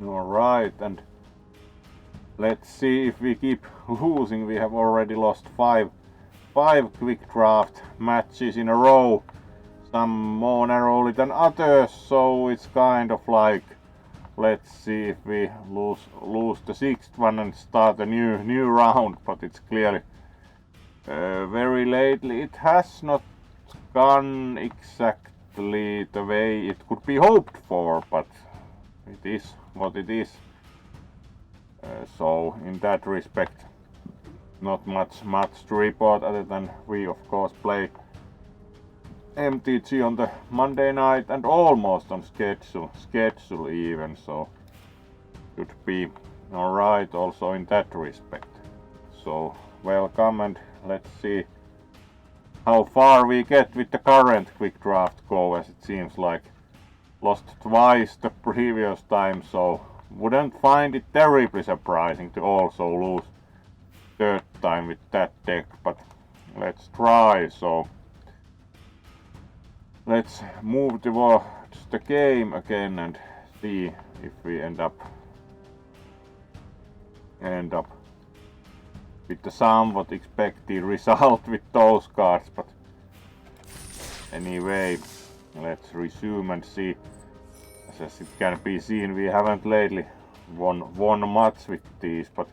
Alright, and let's see if we keep losing. We have already lost five quick draft matches in a row. Some more narrowly than others, so it's kind of like, let's see if we lose the sixth one and start a new round. But it's clearly very lately it has not gone exactly the way it could be hoped for, but it is what it is. So in that respect, not much to report other than we of course play MtG on the Monday night and almost on schedule even, so should be alright also in that respect. So welcome, and let's see how far we get with the current quick draft go, as it seems like lost twice the previous time, so wouldn't find it terribly surprising to also lose third time with that deck, but let's try. So let's move towards the game again and see if we end up with the somewhat expected result with those cards. But anyway, let's resume and see. As it can be seen, we haven't lately won much with these, but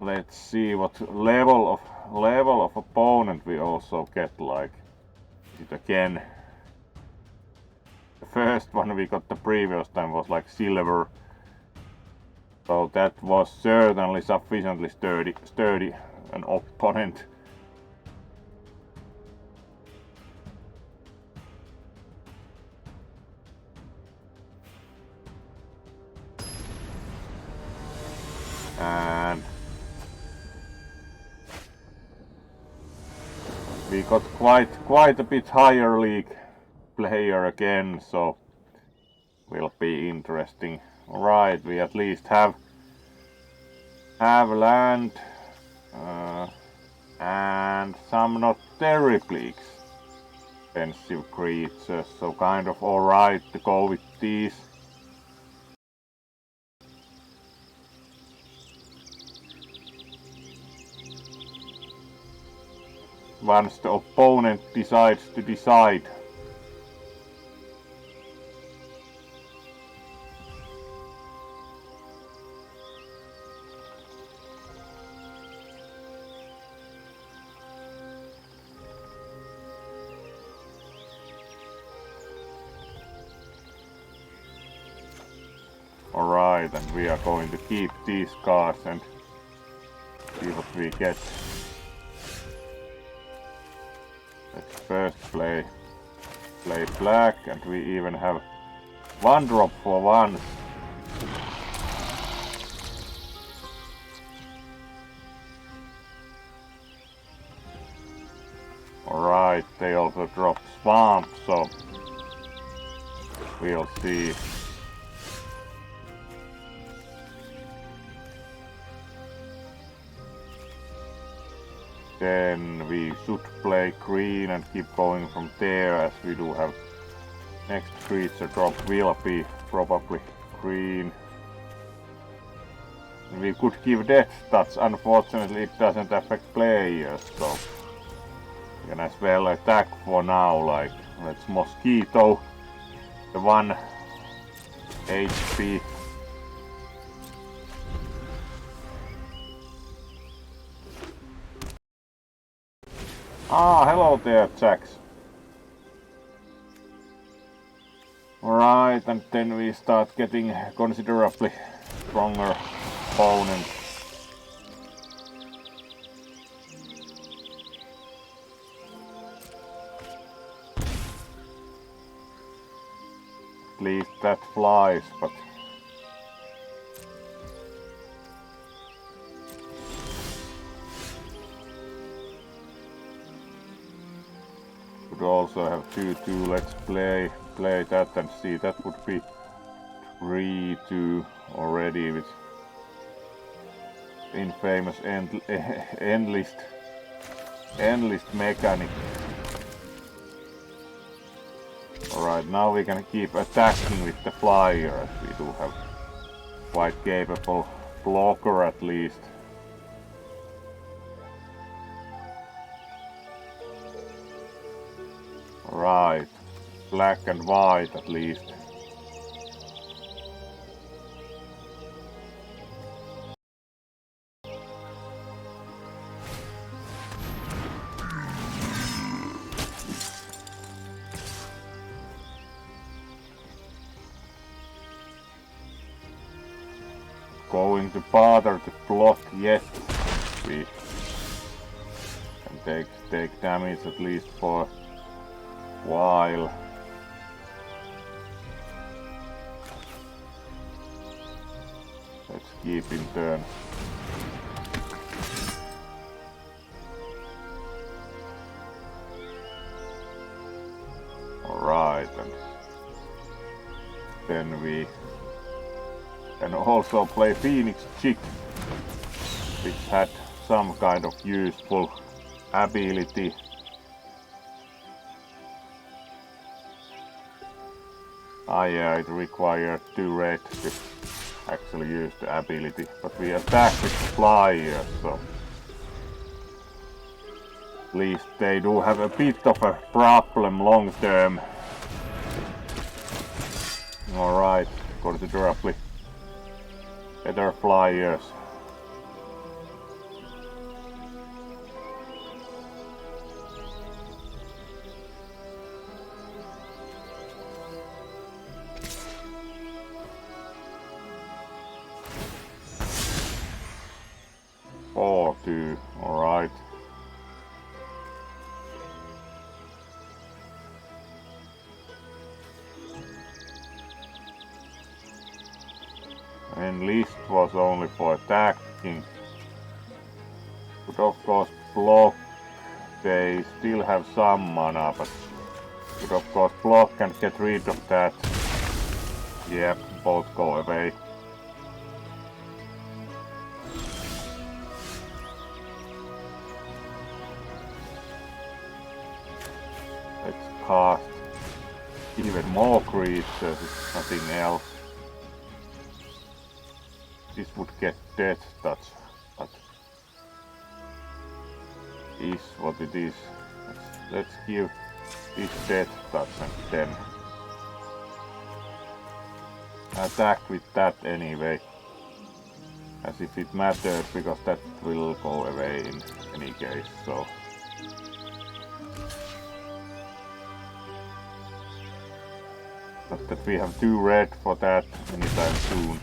let's see what level of opponent we also get. Like, is it again the first one we got the previous time was like silver, so that was certainly sufficiently sturdy an opponent. And we got quite a bit higher league player again, so will be interesting. Alright, we at least have land and some not terribly expensive creatures, so kind of alright to go with these. Once the opponent decides to decide. Alright, and we are going to keep these cards and see what we get. Let's first play black, and we even have one drop for once. Alright, they also drop swamp, so we'll see. Then we should play green and keep going from there, as we do have next creature drop will be probably green. We could give death touch, unfortunately it doesn't affect players, so we can as well attack for now. Like, let's mosquito the 1 HP. Ah, hello there, Jax. Alright, and then we start getting considerably stronger opponents. At least that flies, but could also have 2-2. Let's play that and see. That would be 3-2 already with infamous end list mechanic. Alright. Alright, now we can keep attacking with the flyer, as we do have quite capable blocker at least. Right, black and white at least. Going to bother to block yet. We can take damage at least for a while. Let's keep in turn. Alright, and then we can also play Phoenix Chick, which had some kind of useful ability. Yeah, it required 2 red to actually use the ability, but we attack with flyers, so at least they do have a bit of a problem long term. Alright, considerably better flyers. Oh, 2, alright. And list was only for attacking. Could of course block. They still have some mana, but could of course block and get rid of that. Yep, both go away. Let's cast even more creatures, if nothing else. This would get death touch, but is what it is. Let's give this death touch and then attack with that anyway. As if it mattered, because that will go away in any case, so. Not that we have 2 red for that anytime soon.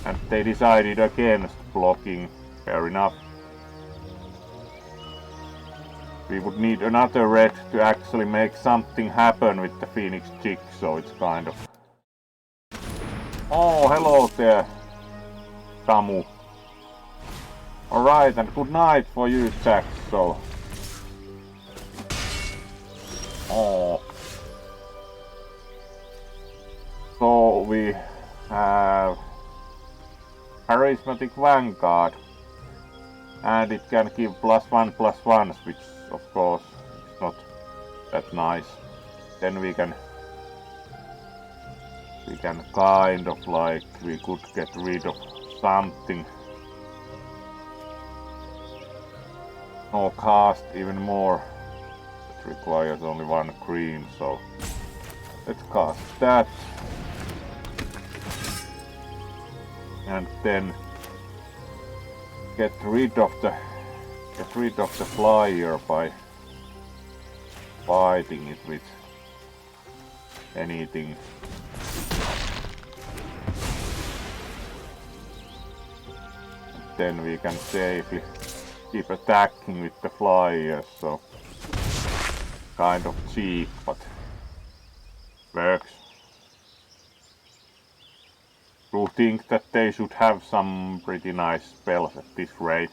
And they decided against blocking, fair enough. We would need another red to actually make something happen with the Phoenix Chick, so it's kind of... Oh, hello there, Tamu. Alright, and good night for you, Jack, so... Oh. So we have Charismatic Vanguard, and it can give +1/+1s, which of course is not that nice. Then we can kind of like, we could get rid of something or cast even more. It requires only 1 green, so let's cast that. And then get rid of the flyer by fighting it with anything. And then we can safely keep attacking with the flyers, so kind of cheap, but works. Do think that they should have some pretty nice spells at this rate.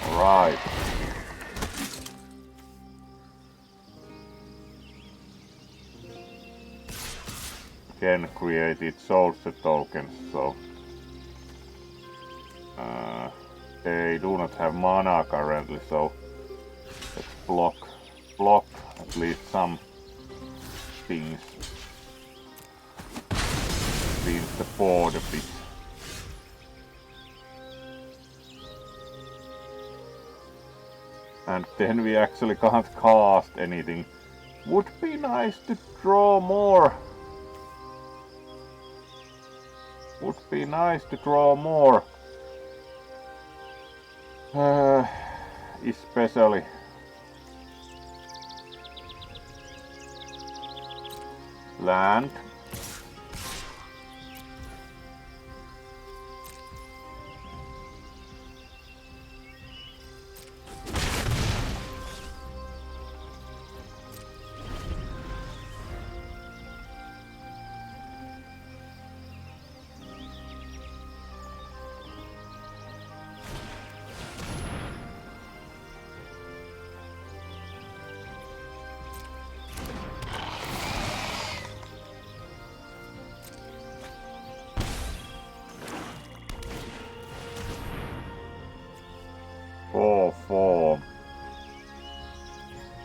Alright. Again created soldier tokens, so they do not have mana currently, so block at least some things. Cleans the board a bit. And then we actually can't cast anything. Would be nice to draw more. Would be nice to draw more. Especially land. Four.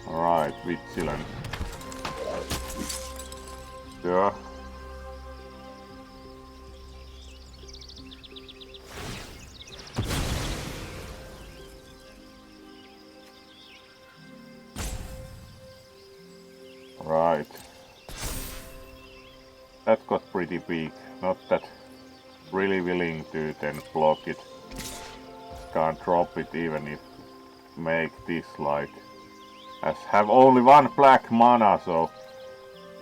Alright, vigilant. Yeah. Right. That got pretty big. Not that really willing to then block it. Can't drop it even if make this like as have only one black mana, so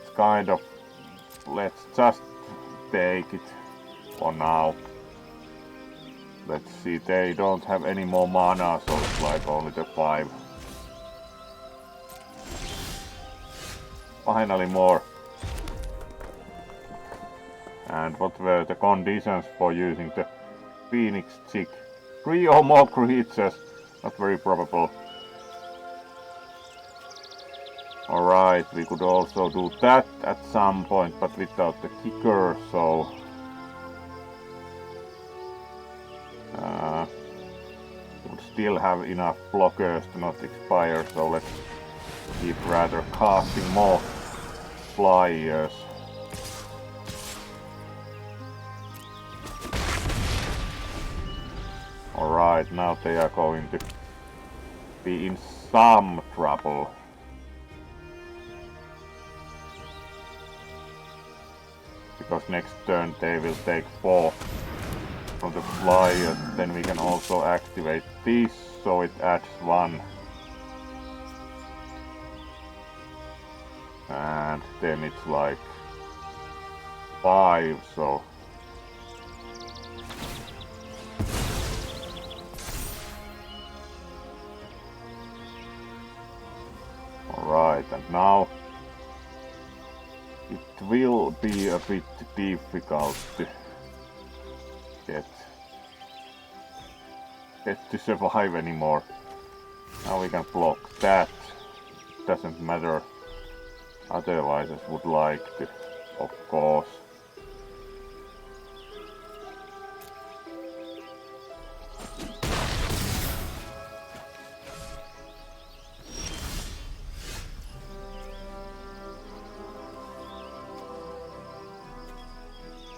it's kind of let's just take it for now. Let's see, they don't have any more mana, so it's like only the 5. Finally more. And what were the conditions for using the Phoenix Chick? 3 or more creatures, not very probable. Alright, we could also do that at some point, but without the kicker, so... would still have enough blockers to not expire, so let's keep rather casting more flyers. Alright, now they are going to be in some trouble. Because next turn they will take 4 from the flyers. Then we can also activate this, so it adds 1. And then it's like 5, so... Alright, and now it will be a bit difficult to get to survive anymore. Now we can block that. Doesn't matter. Otherwise I would like to, of course.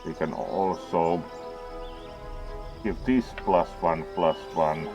We can also give this +1/+1.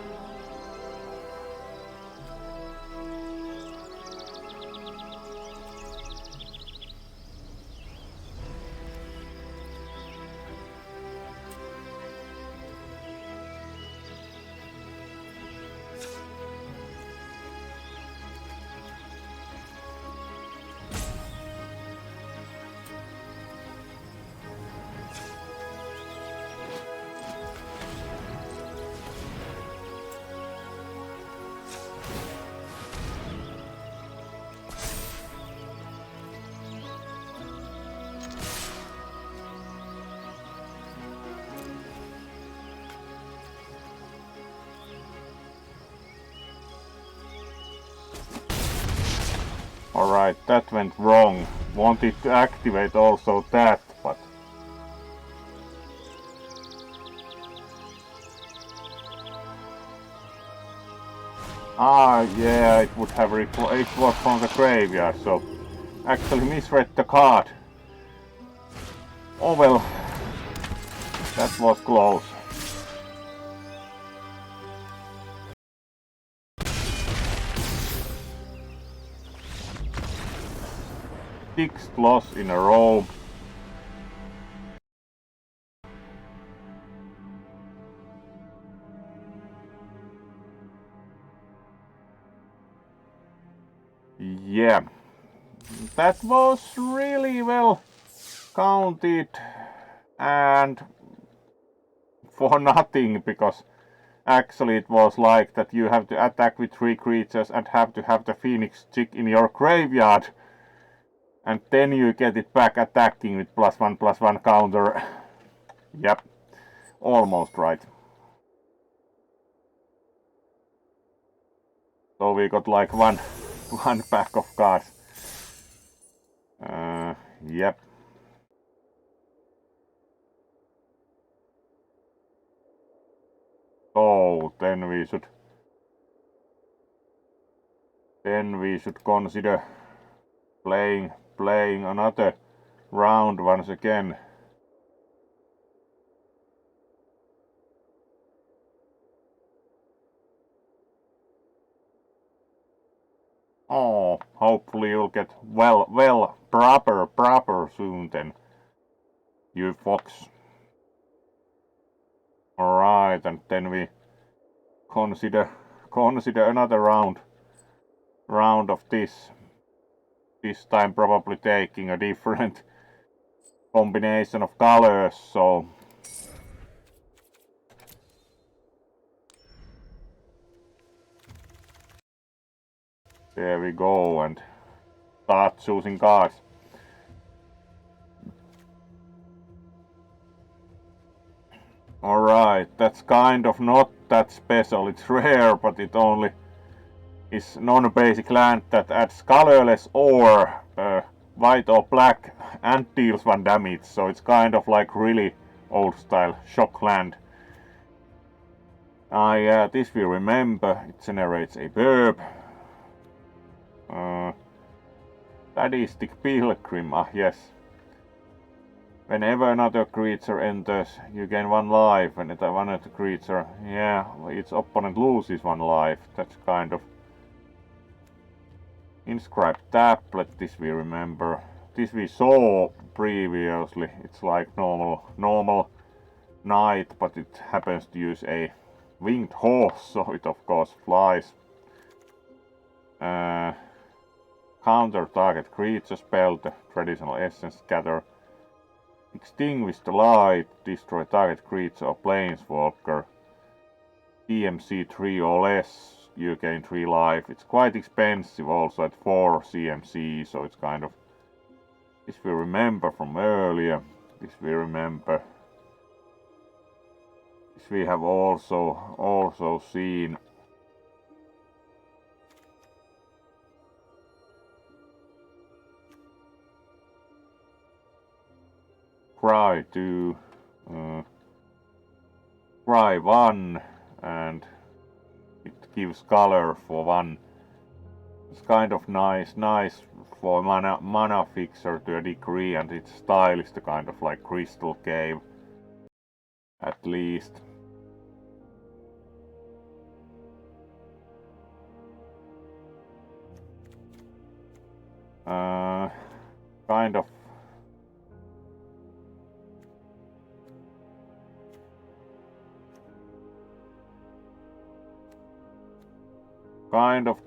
Alright, that went wrong. Wanted to activate also that, but... Ah, yeah, it would have it was from the graveyard, so actually misread the card. Oh well, that was close. Sixth loss in a row. Yeah, that was really well counted and for nothing, because actually it was like that you have to attack with 3 creatures and have to have the Phoenix chick in your graveyard, and then you get it back attacking with +1/+1 counter. Yep, almost right. So we got like one pack of cards. Yep. So then we should consider playing another round once again. Oh, hopefully you'll get well proper soon then, you fox. Alright, and then we consider another round of this. This time probably taking a different combination of colors, so there we go, and start choosing cards. Alright, that's kind of not that special. It's rare, but it only is non-basic land that adds colorless or white or black and deals 1 damage, so it's kind of like really old style shock land. This we remember, it generates a verb. Sadistic Pilgrim, yes. Whenever another creature enters, you gain 1 life. Whenever one other creature, yeah, its opponent loses 1 life. That's kind of... Inscribed Tablet, this we remember. This we saw previously. It's like normal knight, but it happens to use a winged horse, so it of course flies. Counter target creature spell, the traditional essence gather. Extinguish the light, destroy target creature or planeswalker. CMC 3 or less, you gain 3 life. It's quite expensive also at 4 CMC, so it's kind of... This we remember from earlier. This we remember. This we have also seen. Cry 2, Cry 1, and it gives color for 1. It's kind of nice for mana fixer to a degree, and its style is the kind of like Crystal Cave, at least. Kind of...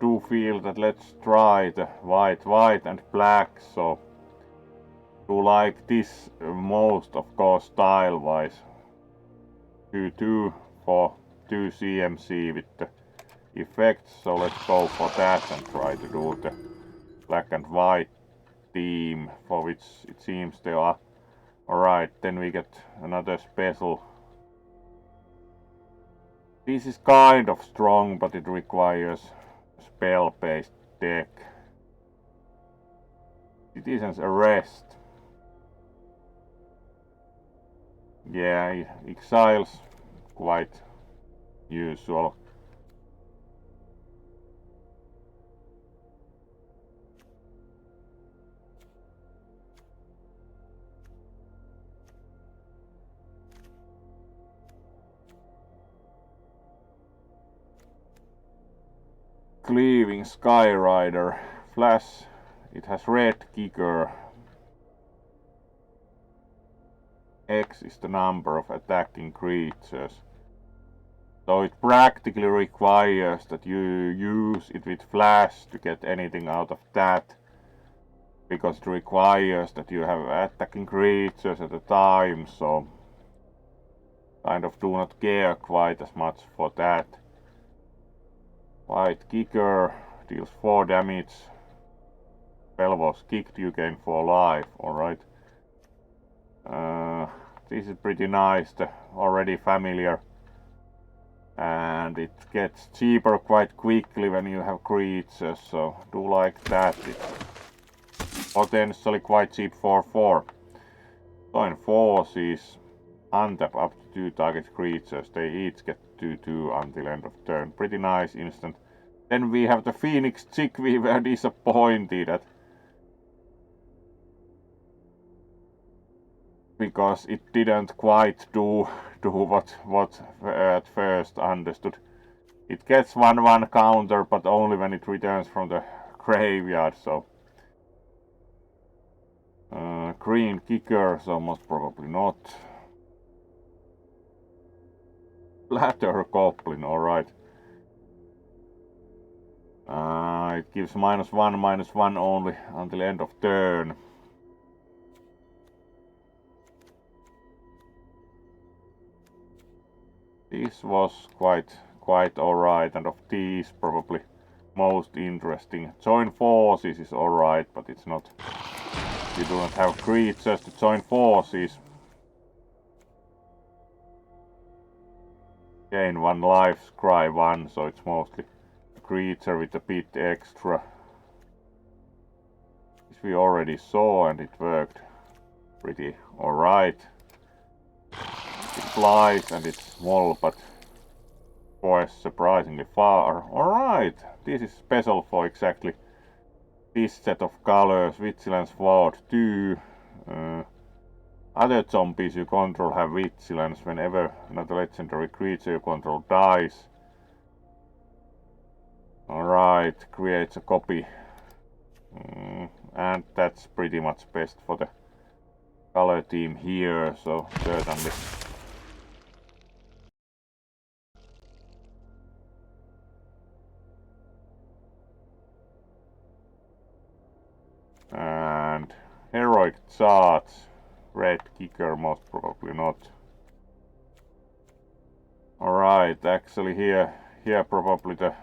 do feel that let's try the white and black, so do like this most, of course, style wise. 2/2 for 2 CMC with the effects, so let's go for that and try to do the black and white theme, for which it seems they are. Alright, then we get another special. This is kind of strong, but it requires a spell-based deck. Citizen's Arrest. Yeah, exiles, quite usual. Cleaving Skyrider. Flash. It has red kicker. X is the number of attacking creatures. So it practically requires that you use it with flash to get anything out of that. Because it requires that you have attacking creatures at a time, so kind of do not care quite as much for that. White kicker deals 4 damage. Spell was kicked, you gain 4 life, alright. This is pretty nice, already familiar. And it gets cheaper quite quickly when you have creatures, so do like that. It's potentially quite cheap for 4. Join forces, untap up to 2 target creatures. They each get 2/2 until end of turn. Pretty nice instant. Then we have the Phoenix Chick. We were disappointed at because it didn't quite do what at first understood. It gets 1/1 counter, but only when it returns from the graveyard. So green kicker, so most probably not. Splatter Goblin, alright. It gives -1/-1 only until end of turn. This was quite alright, and of these probably most interesting. Join forces is alright, but it's not. You do not have creatures to join forces. Gain 1 life, scry 1, so it's mostly a creature with a bit extra. This we already saw and it worked pretty alright. It flies and it's small, but goes surprisingly far. Alright, this is special for exactly this set of colors. Vigilance Ward 2. Other zombies you control have vigilance whenever another legendary creature you control dies. Alright, creates a copy. And that's pretty much best for the color team here, so certainly. And heroic charge, red kicker, most probably not. Alright, actually here probably the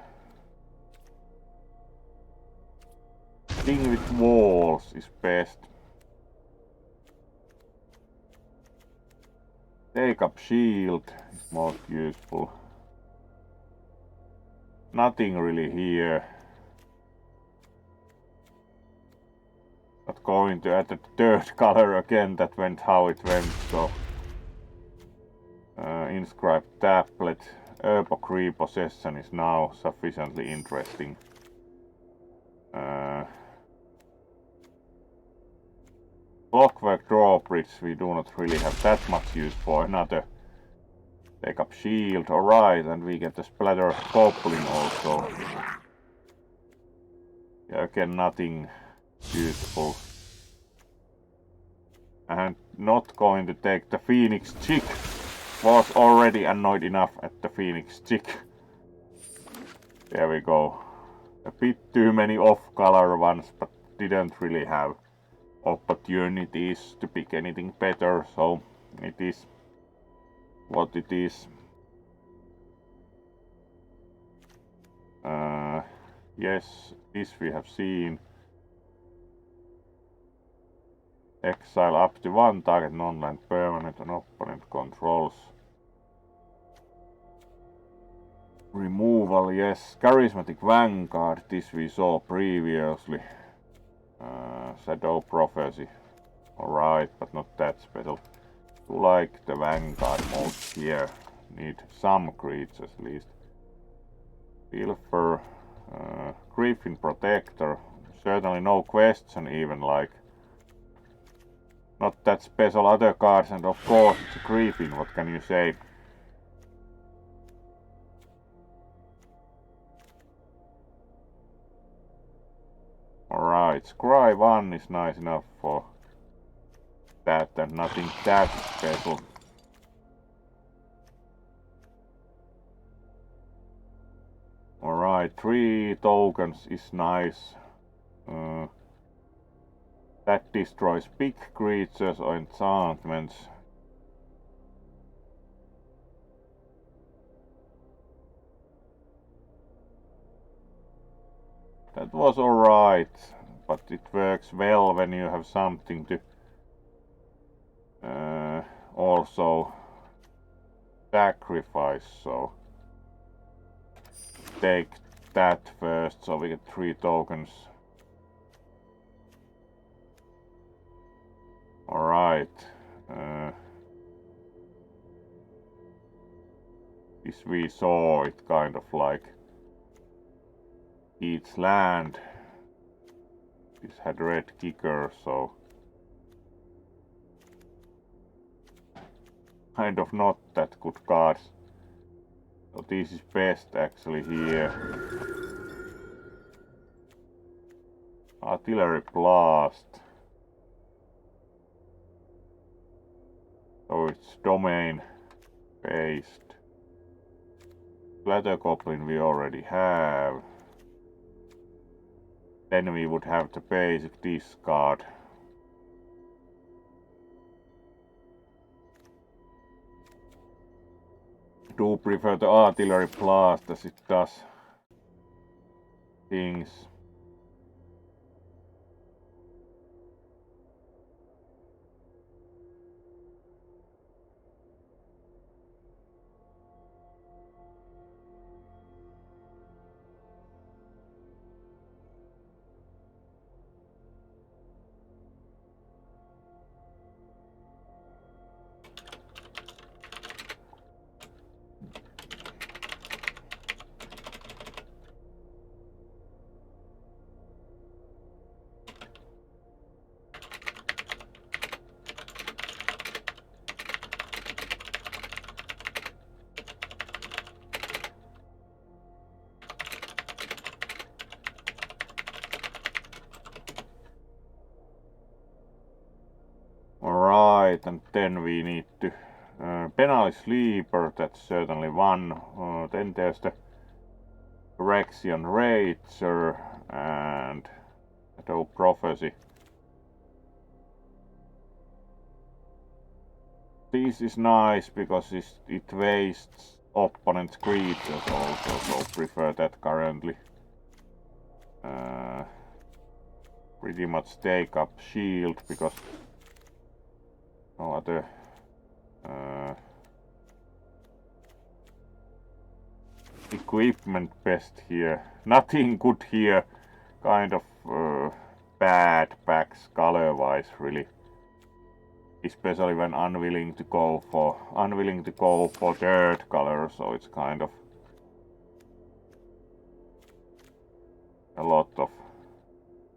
thing with walls is best. Take up shield is most useful. Nothing really here. Not going to add the third color again, that went how it went, so. Inscribed tablet. Epoch repossession is now sufficiently interesting. Clockwork drawbridge we do not really have that much use for. Another take up shield, alright, and we get the splatter goblin also. Yeah, again nothing useful. And not going to take the Phoenix Chick. Was already annoyed enough at the Phoenix Chick. There we go. A bit too many off-color ones, but didn't really have opportunities to pick anything better, so it is what it is. Yes, this we have seen. Exile up to 1 target non-land permanent and opponent controls. Removal, yes. Charismatic Vanguard, this we saw previously. Shadow Prophecy. Alright, but not that special. Do like the Vanguard mode here. Need some creatures at least. Pilfer. Griffin Protector. Certainly no question even, like. Not that special other cards, and of course it's a Griffin, what can you say? Alright, Scry 1 is nice enough for that and nothing that special. Alright, 3 tokens is nice. That destroys big creatures or enchantments. That was alright, but it works well when you have something to also sacrifice, so take that first, so we get 3 tokens. Alright. This we saw, it kind of like each land. This had red kicker, so kind of not that good cards. So this is best actually here. Artillery Blast. So it's domain based. Splatter Goblin we already have. Then we would have the basic discard. Do prefer the Artillery Blast as it does things. Alright, and then we need to penalty sleeper, that's certainly one. Then there's the Rexian Rager and Shadow Prophecy. This is nice because it wastes opponent's creatures also, so prefer that currently. Pretty much take up shield because no other equipment best here. Nothing good here. Kind of bad packs color wise really. Especially when unwilling to go for third color, so it's kind of a lot of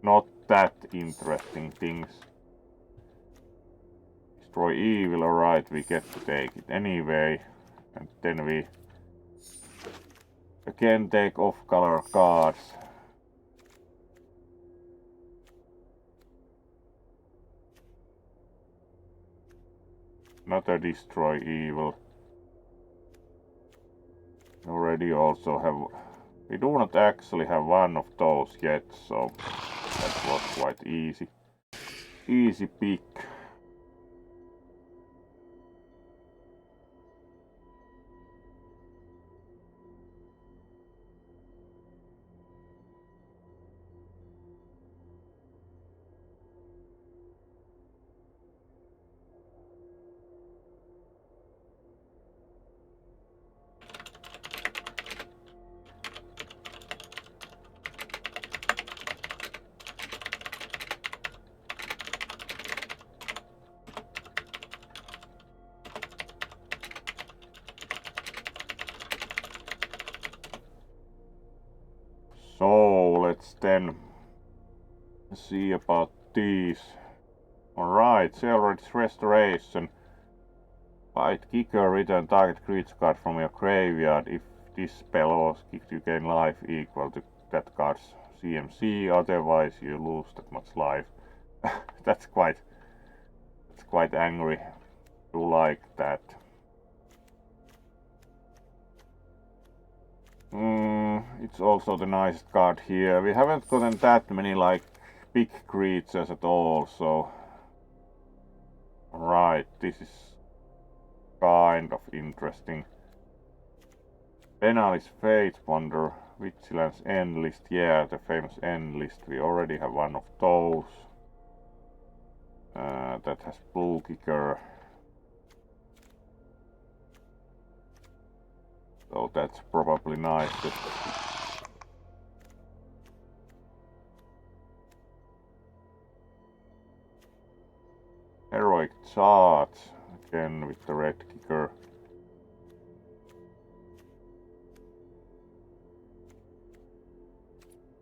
not that interesting things. Destroy evil, alright, we get to take it anyway. And then we again take off color cards. Another destroy evil. Already also have. We do not actually have one of those yet, so that was quite easy. Easy pick. So let's then see about these. Alright, Celebrate's Restoration. Fight kicker, return target creature card from your graveyard. If this spell was kicked, you gain life equal to that card's CMC, otherwise you lose that much life. That's quite angry. Do like that. It's also the nicest card here. We haven't gotten that many like big creatures at all, so right, this is kind of interesting. Penalis Fate Ponder, Vigilance End List, yeah, the famous End List. We already have one of those. That has Blue Kicker. So that's probably nice. Heroic Charge, again with the red kicker.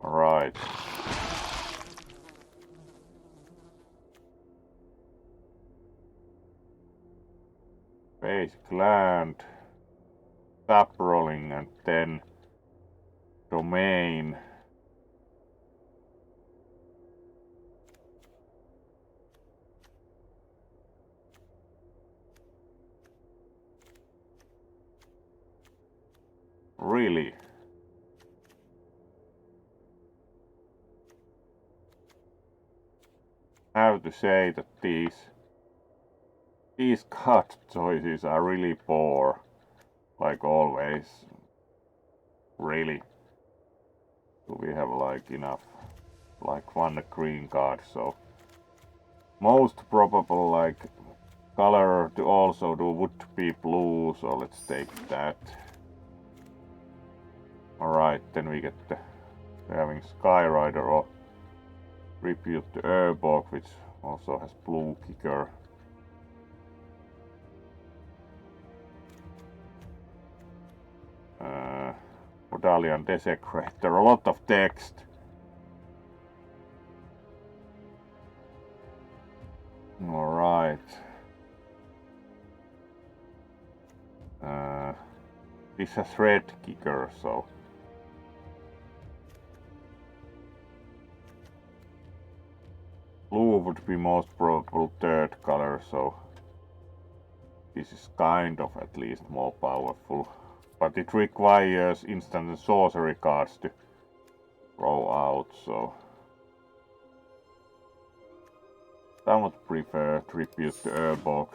Alright. Basic land, tap rolling, and then domain. Really? I have to say that these card choices are really poor, like always. Really. Do we have like enough, like one green card, so most probable like color to also do would be blue, so let's take that. Alright, then we get we're having Skyrider or Tribute to Urborg, which also has Blue Kicker. Medallion Desecrator, a lot of text. Alright. This has red kicker, so blue would be most probable third color, so this is kind of at least more powerful. But it requires instant and sorcery cards to throw out, so I would prefer Tribute to Urborg.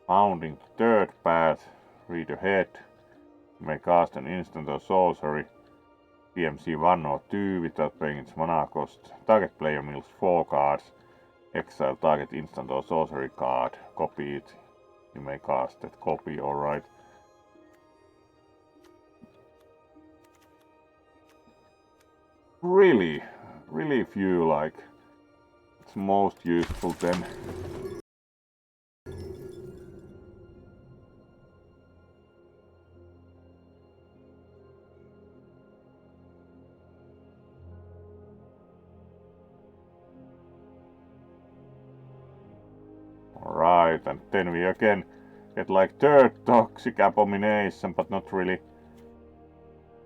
Mounting to third path, read ahead. You may cast an instant or sorcery, PMC 1 or 2 without paying its mana cost. Target player mills 4 cards. Exile target instant or sorcery card. Copy it. You may cast that copy, alright. Really few like it's most useful then. Alright, and then we again get like third Toxic Abomination, but not really.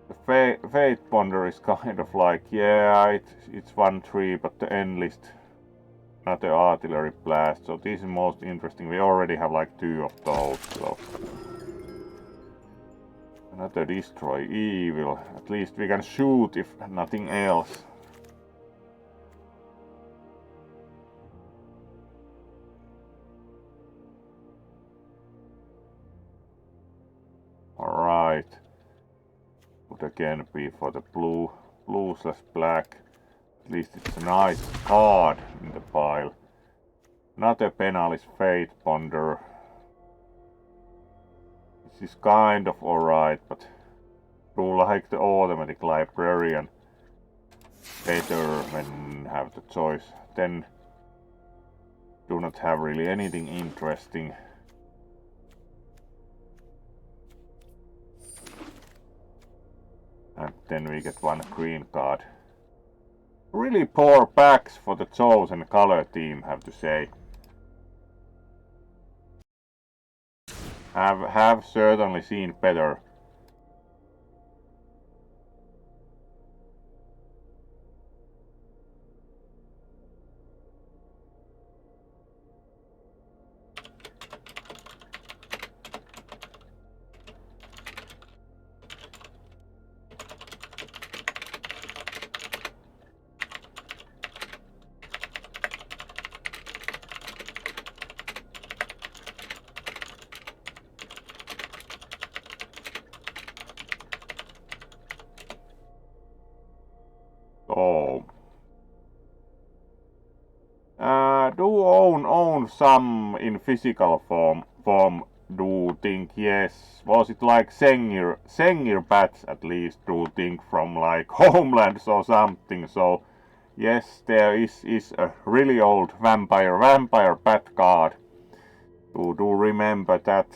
The Fate Ponder is kind of like, yeah, it's 1-3, but the end list, not the Artillery Blast, so this is most interesting. We already have like 2 of those, so. Another Destroy Evil, at least we can shoot if nothing else. Alright. Would again be for the blue/black. At least it's a nice card in the pile. Another Penalis Fate Ponder. This is kind of alright, but do like the automatic librarian better when have the choice. Then do not have really anything interesting. And then we get 1 green card. Really poor packs for the chosen color team, have to say. Have certainly seen better. So do own some in physical form do think, yes. Was it like Sengir bats at least, do think, from like Homelands or something. So yes, there is a really old vampire bat card. Do remember that.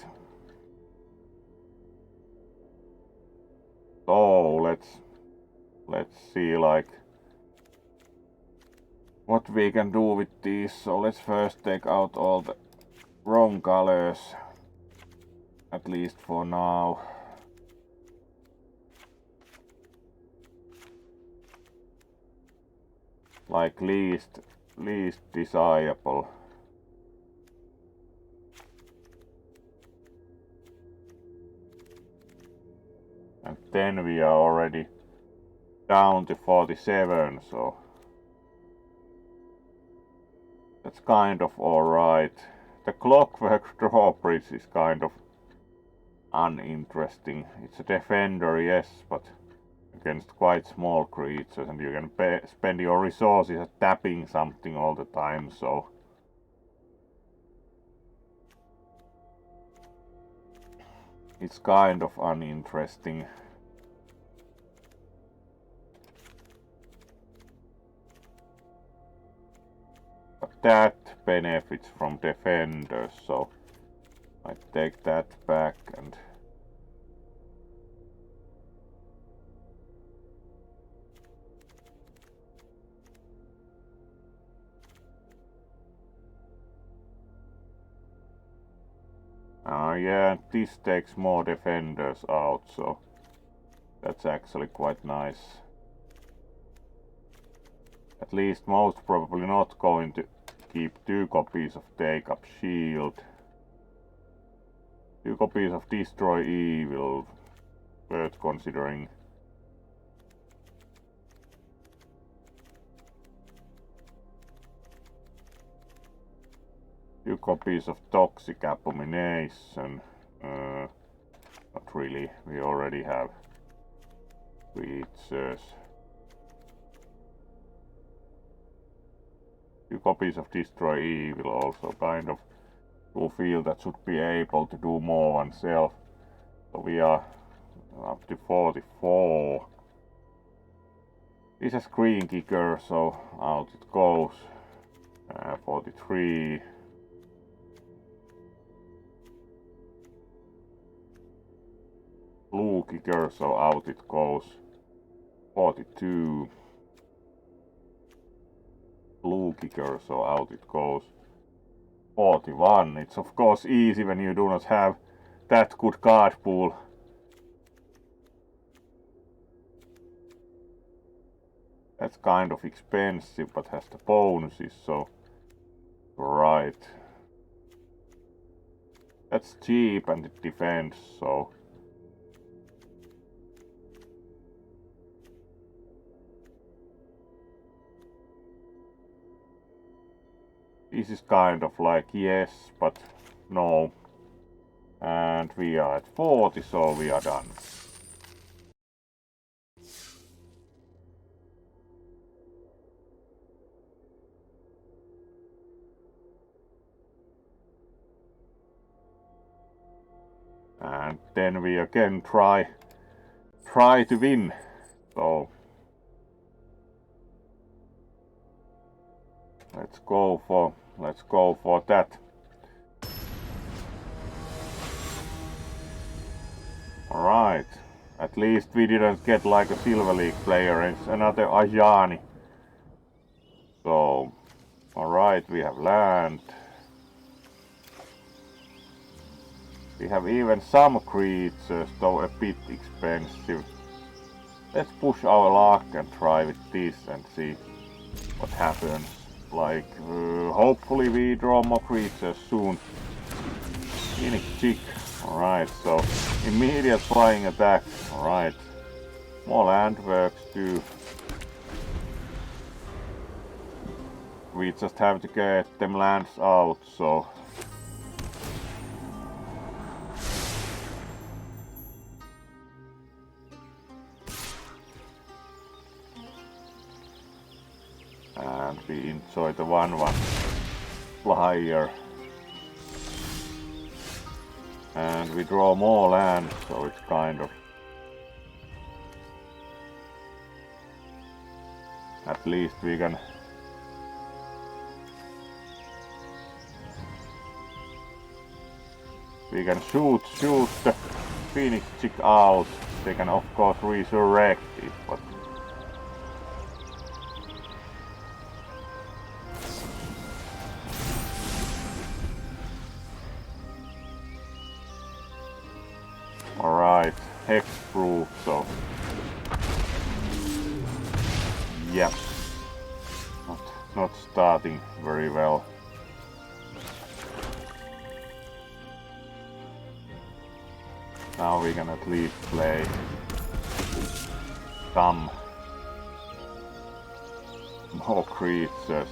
So let's see like what we can do with these. So let's first take out all the wrong colors, at least for now. Like least desirable. And then we are already down to 47, so that's kind of alright. The Clockwork Drawbridge is kind of uninteresting. It's a defender, yes, but against quite small creatures, and you can spend your resources tapping something all the time, so it's kind of uninteresting. But that benefits from defenders, so I take that back and yeah, this takes more defenders out, so that's actually quite nice. At least most probably not going to keep 2 copies of Take Up Shield. 2 copies of Destroy Evil, worth considering. Two copies of Toxic Abomination. Not really, we already have creatures. 2 copies of Destroy Evil also kind of do feel that should be able to do more oneself. So we are up to 44. This is Green Kicker, so out it goes. 43. Blue Kicker, so out it goes. 42. Blue Kicker, so out it goes. 41. It's of course easy when you do not have that good card pool. That's kind of expensive, but has the bonuses, so right. That's cheap and it defends, so this is kind of like yes, but no. And we are at 40, so we are done. And then we again try to win. So let's go for that. Alright. At least we didn't get like a Silver League player, it's another Ajani. So alright, we have land. We have even some creatures, though a bit expensive. Let's push our luck and try with this and see what happens. Like, hopefully we draw more creatures soon. Phoenix Chick. Alright, so immediate flying attack. Alright. More land works too. We just have to get them lands out, so we enjoy the 1-1 flyer. And we draw more land, so it's kind of... At least we can... We can shoot the Phoenix chick out. They can of course resurrect it, but... Alright, hex-proof, so... Yep. Not starting very well. Now we can at least play some more creatures.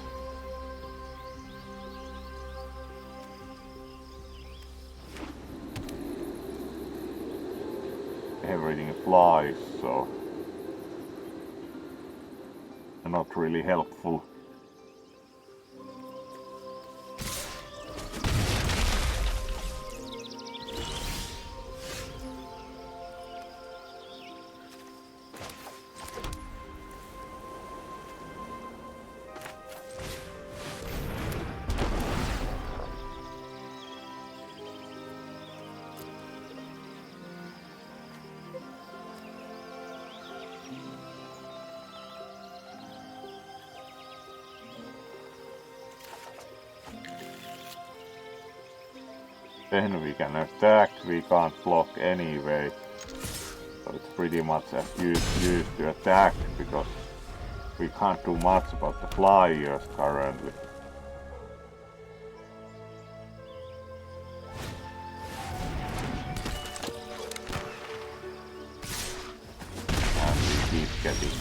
Everything flies, so not really helpful. Then we can attack, we can't block anyway. So it's pretty much as used to attack, because we can't do much about the flyers currently. And we keep getting...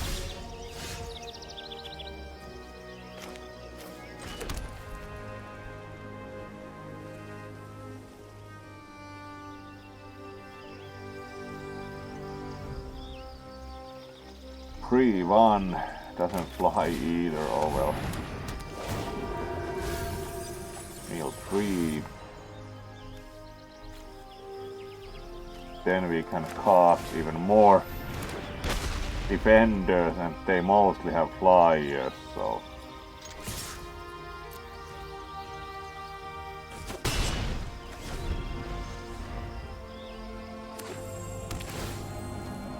3-1 doesn't fly either, oh well. Mill 3. Then we can cast even more defenders, and they mostly have flyers, so...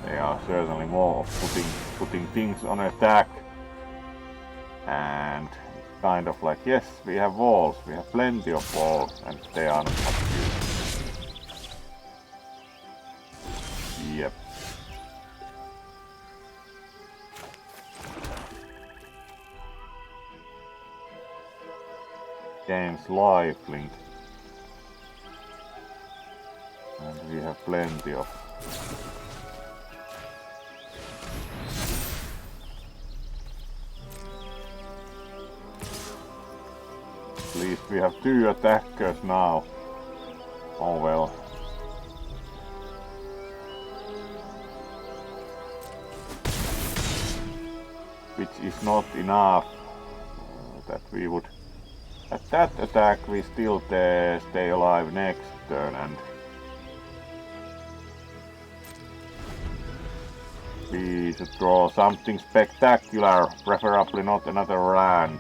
They are certainly more of putting things on attack, and kind of like, yes, we have walls, we have plenty of walls, and they are not used. Yep. Game's lifelink, and we have plenty of... At least we have 2 attackers now. Oh well. Which is not enough that we would... At that attack we still stay alive next turn, and... We should draw something spectacular, preferably not another land.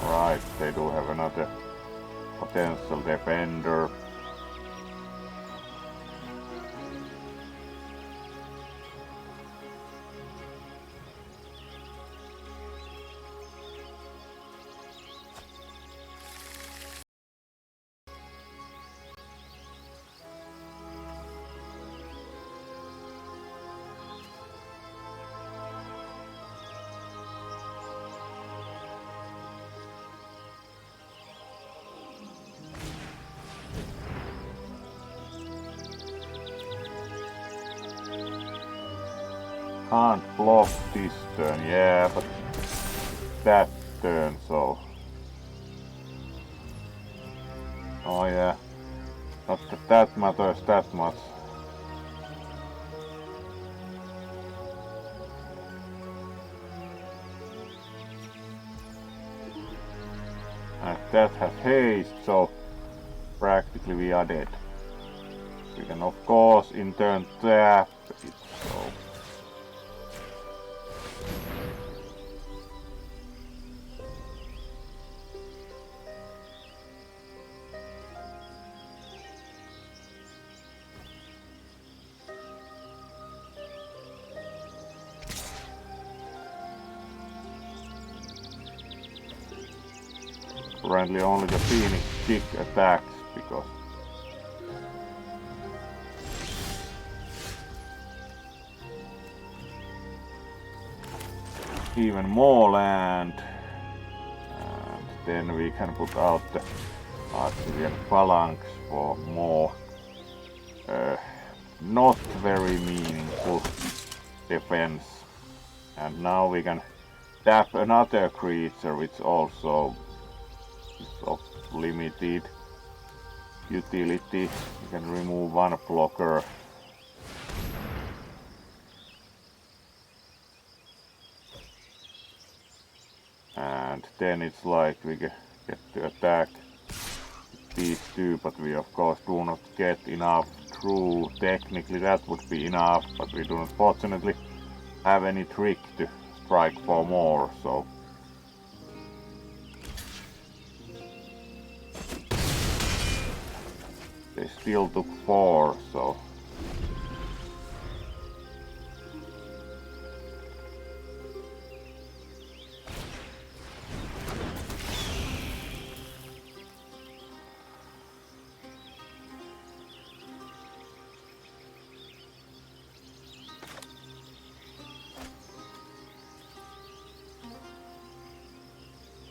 Right, they do have another potential defender. Can't block this turn, yeah, but that turn, so... Oh yeah. Not that that matters that much. And that has haste, so practically we are dead. We can of course in turn tap it, so... Currently only the Phoenix chick attacks, because even more land, and then we can put out the Artillery Phalanx for more not very meaningful defense. And now we can tap another creature which also is of limited utility. We can remove one blocker. And then it's like we get to attack these two, but we of course do not get enough through. Technically that would be enough, but we do not fortunately have any trick to strike for more, so... They still took 4, so...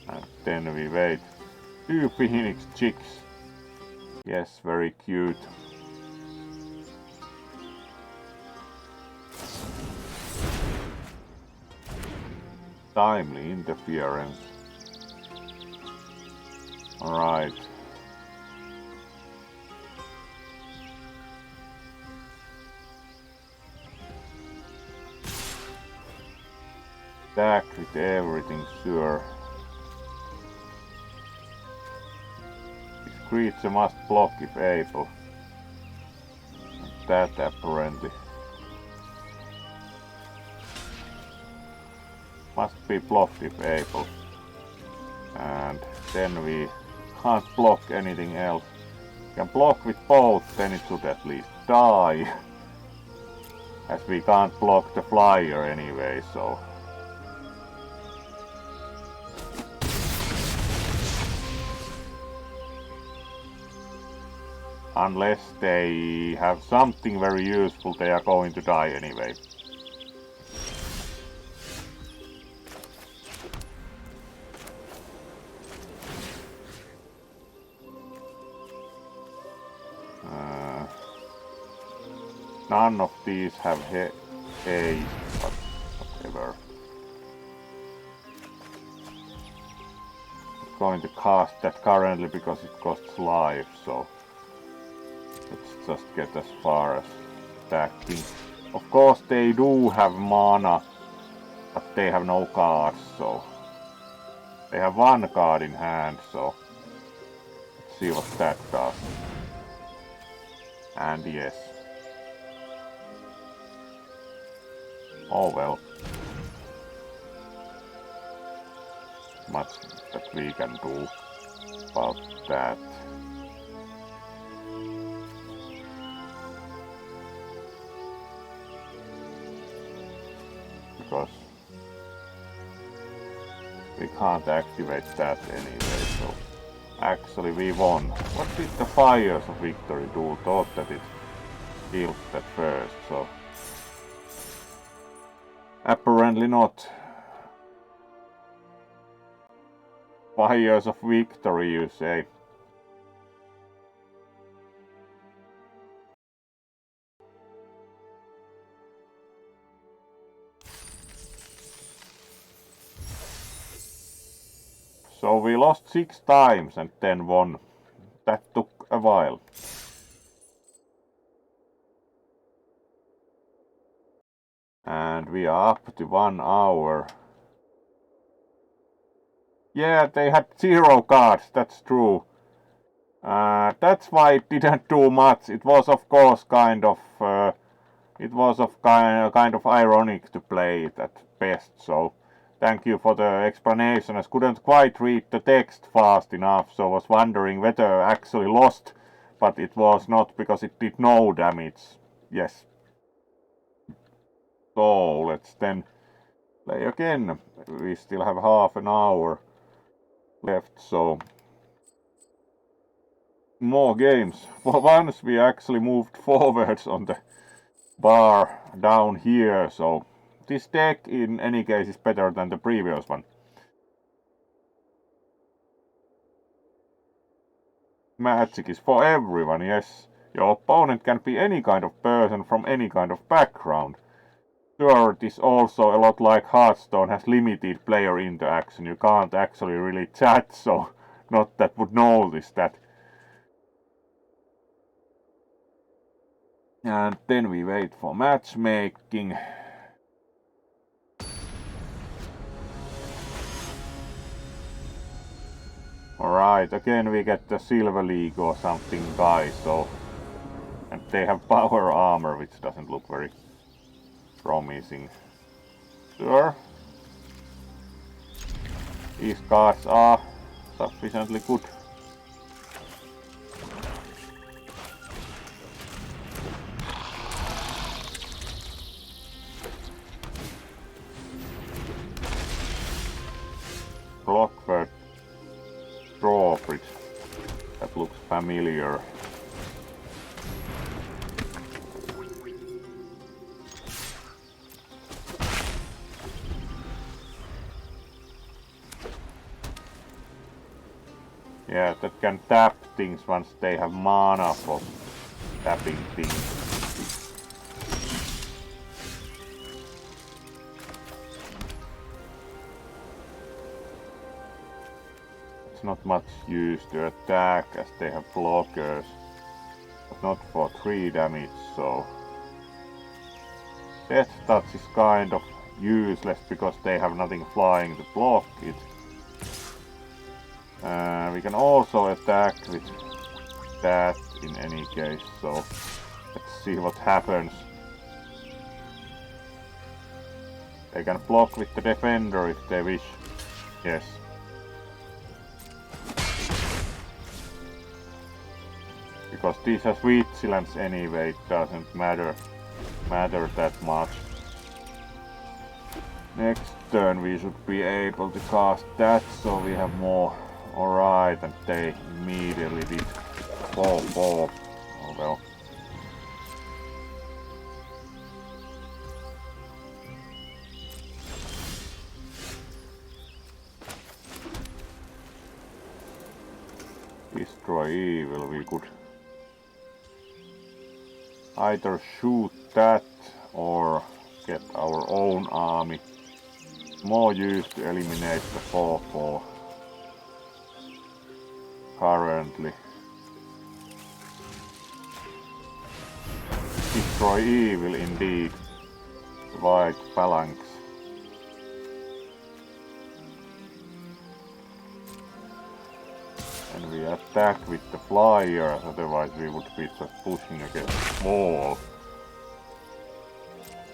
And then we wait. 2 Phoenix chicks. Yes, very cute. Timely interference. Alright. Attack with everything, sure. This creature must block if able. That apparently must be blocked if able. And then we can't block anything else. We can block with both, then it should at least die. As we can't block the flyer anyway, so... Unless they have something very useful, they are going to die anyway. None of these have haste, but whatever. I'm going to cast that currently because it costs life, so... Let's just get as far as attacking. Of course they do have mana, but they have no cards, so... They have one card in hand, so... Let's see what that does. And yes. Oh well. Much that we can do about that. Because we can't activate that anyway, so actually we won. What did the Fires of Victory do? Thought that it killed that first, so apparently not. Fires of Victory, you say? So we lost 6 times and then won that took a while. And we are up to 1 hour. Yeah, they had 0 cards, that's true. That's why it didn't do much. It was of course kind of ironic to play it at best, so thank you for the explanation. I couldn't quite read the text fast enough, so I was wondering whether I actually lost, but it was not because it did no damage. Yes. So let's then play again. We still have half an hour left, so more games. For once we actually moved forwards on the bar down here, so this deck in any case is better than the previous one. Magic is for everyone, yes. Your opponent can be any kind of person from any kind of background. Sure, it is also a lot like Hearthstone, has limited player interaction. You can't actually really chat, so not that would notice that. And then we wait for matchmaking. Alright, again we get the Silver League or something guy, so... And they have power armor, which doesn't look very promising. Sure. These cards are sufficiently good. Clockwork drawbridge. That looks familiar. Yeah, that can tap things once they have mana for tapping things. It's not much use to attack as they have blockers, but not for 3 damage, so... Death Touch is kind of useless because they have nothing flying to block it. We can also attack with that in any case, so let's see what happens. They can block with the defender if they wish. Yes. Because these has vigilance anyway, it doesn't matter that much. Next turn we should be able to cast that, so we have more. Alright, and they immediately did 4-4. Oh well. Destroy evil, we could either shoot that or get our own army. More use to eliminate the 4-4 currently. Destroy evil indeed. White phalanx. And we attack with the flyers, otherwise we would be just pushing against the wall.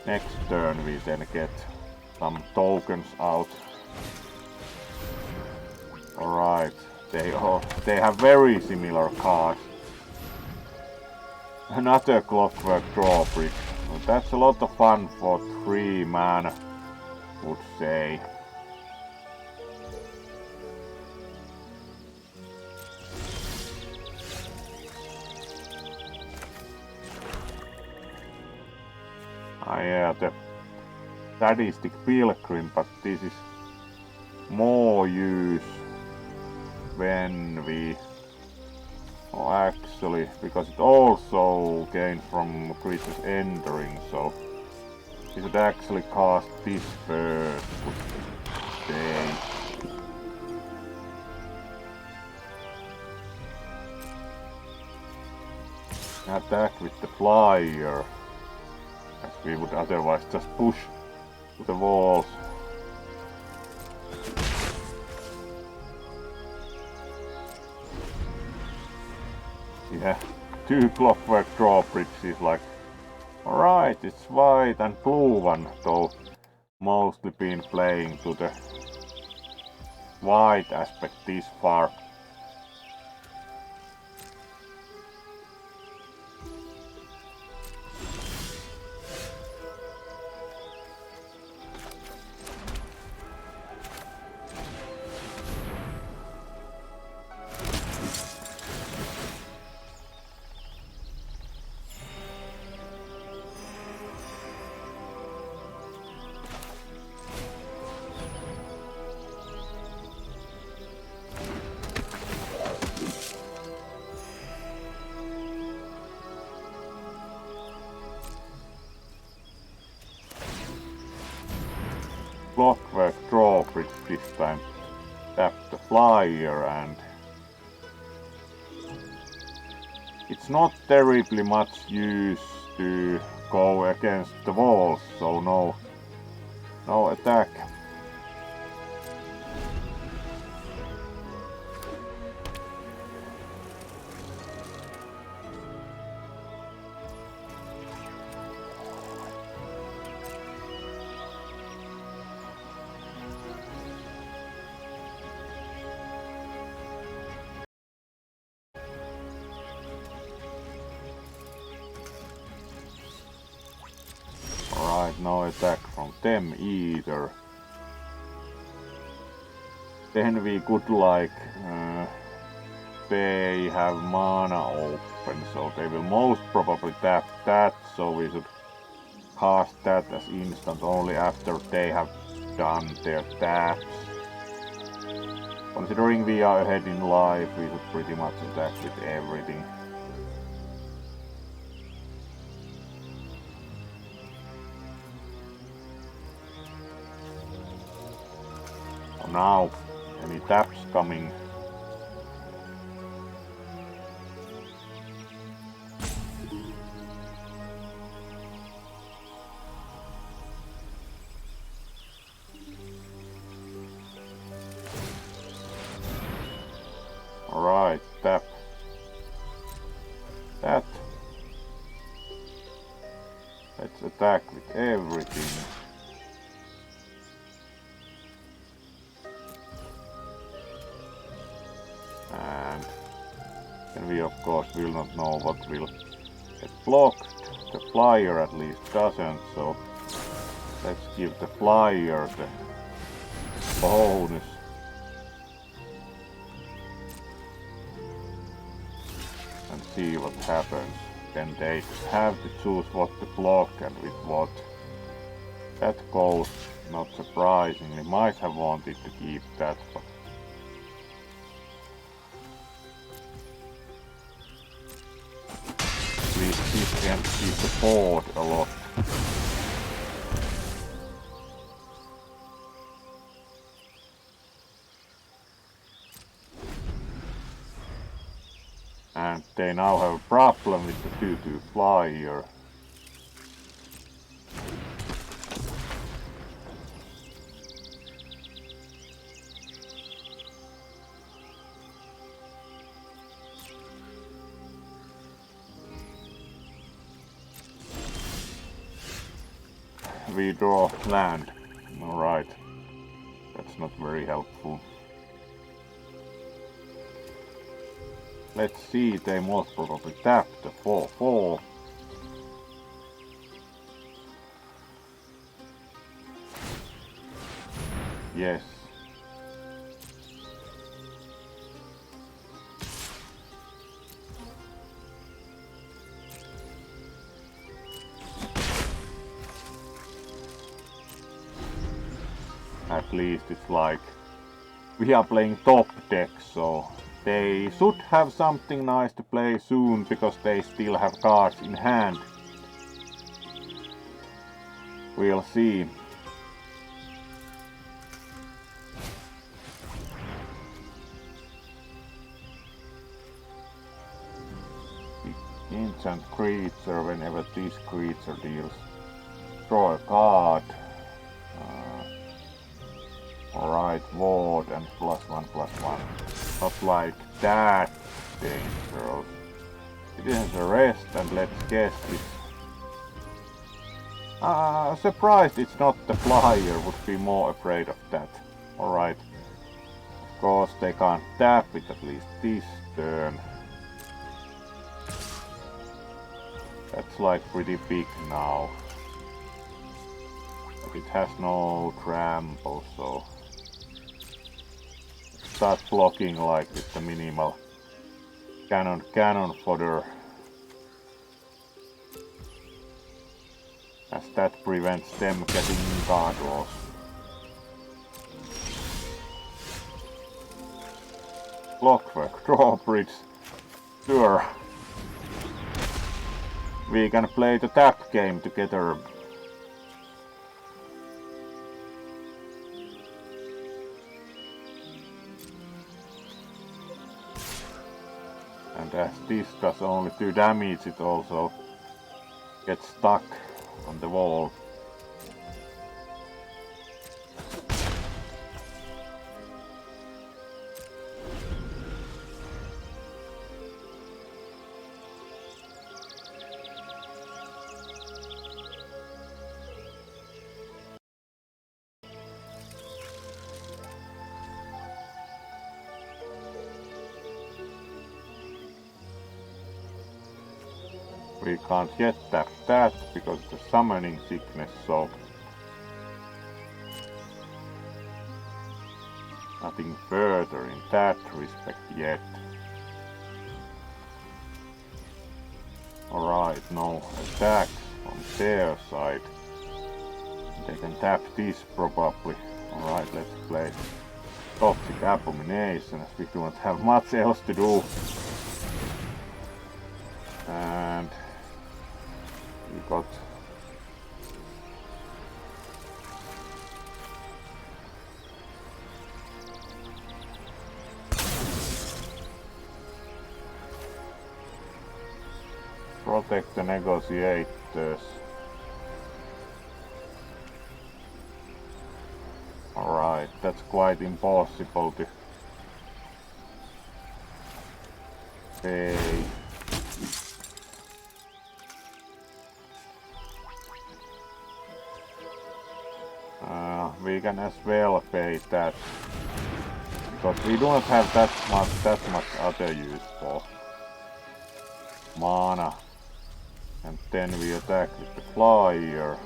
Next turn we then get some tokens out. Alright, they have very similar cards. Another Clockwork drawbridge. Well, that's a lot of fun for 3 mana, would say. Yeah, the Sadistic Pilgrim, but this is more use when we... Oh, actually, because it also gains from creatures entering, so we should actually cast this first, would say. attack with the flyer, as we would otherwise just push to the walls. Yeah, 2 clockwork drawbridges, like, alright, it's white and blue one, though mostly been playing to the white aspect this far. Clockwork drawbridge this time. Tap the flyer, and it's not terribly much use to go against the walls, so no attack. Alright, no attack from them either. Then we could, like, they have mana open, so they will most probably tap that, so we should cast that as instant only after they have done their taps. Considering we are ahead in life, we should pretty much attack with everything. So now, any taps coming? Alright, tap that. Let's attack with everything. And then we of course will not know what will get blocked. The flyer at least doesn't, so let's give the flyer the bonus. And see what happens. Then they have to choose what to block and with what. That goes, not surprisingly, might have wanted to keep that, but at least this can keep the board a lot. And they now have a problem with the 2-2 flyer. We draw land. Alright. That's not very helpful. Let's see, they most probably tap the 4-4. Yes. At least it's like we are playing top deck, so they should have something nice to play soon, because they still have cards in hand. We'll see. enchant creature whenever this creature deals. Draw a card. Alright, ward and +1/+1. Not like that dangerous. It is a rest and let's guess this. Surprised it's not the flyer, would be more afraid of that. Alright. Of course they can't tap it at least this turn. That's like pretty big now. But it has no trample, so start blocking like with the minimal cannon fodder. As that prevents them getting card draws. Clockwork, drawbridge. Sure. We can play the tap game together. And as this does only 2 damage, it also gets stuck on the wall. We can't yet tap that because it's a summoning sickness, so nothing further in that respect yet. Alright, no attacks from their side. They can tap this probably. Alright, let's play Toxic Abomination as we don't have much else to do. And we got protect the negotiators. Alright, that's quite impossible to pay. We can as well pay that because we do not have that much other use for mana. And then we attack with the flyer.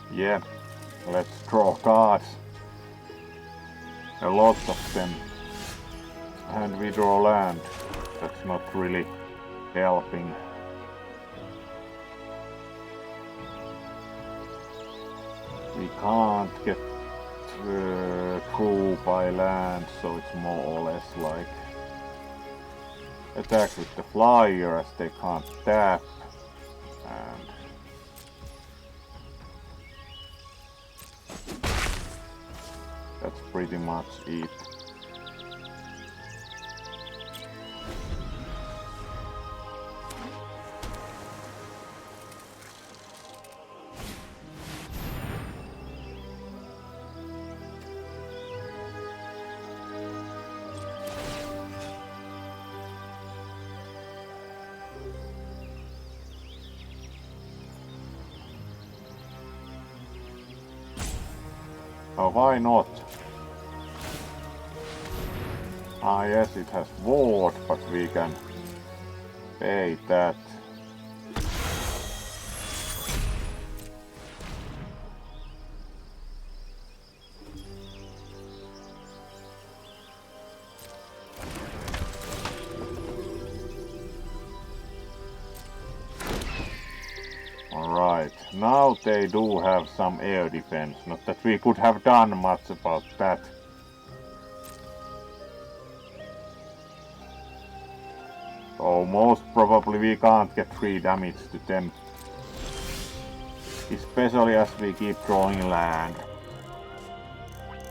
Yeah, let's draw cards. A lot of them. And we draw land. That's not really helping. We can't get through by land, so it's more or less like attack with the flyer as they can't tap. And that's pretty much it. Oh, why not? Ah yes, it has ward, but we can pay that. Now they do have some air defense, not that we could have done much about that. So most probably we can't get 3 damage to them. Especially as we keep drawing land.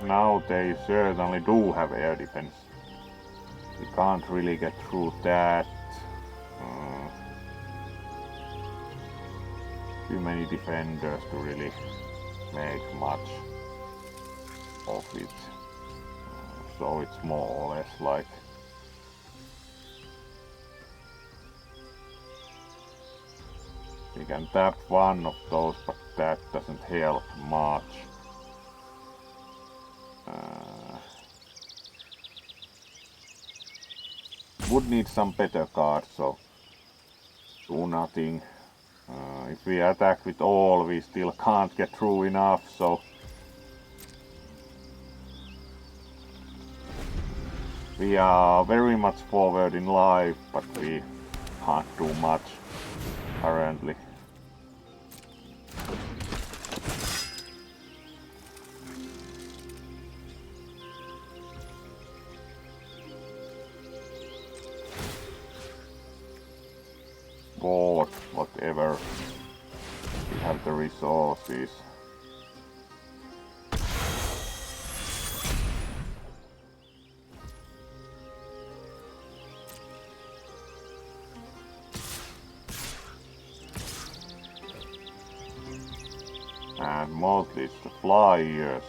Now they certainly do have air defense. We can't really get through that. Too many defenders to really make much of it. So it's more or less like we can tap one of those, but that doesn't help much. Would need some better cards, so do nothing. If we attack with all, we still can't get through enough, so we are very much forward in life, but we can't do much currently. Board, whatever. We have the resources. And mostly it's the flyers.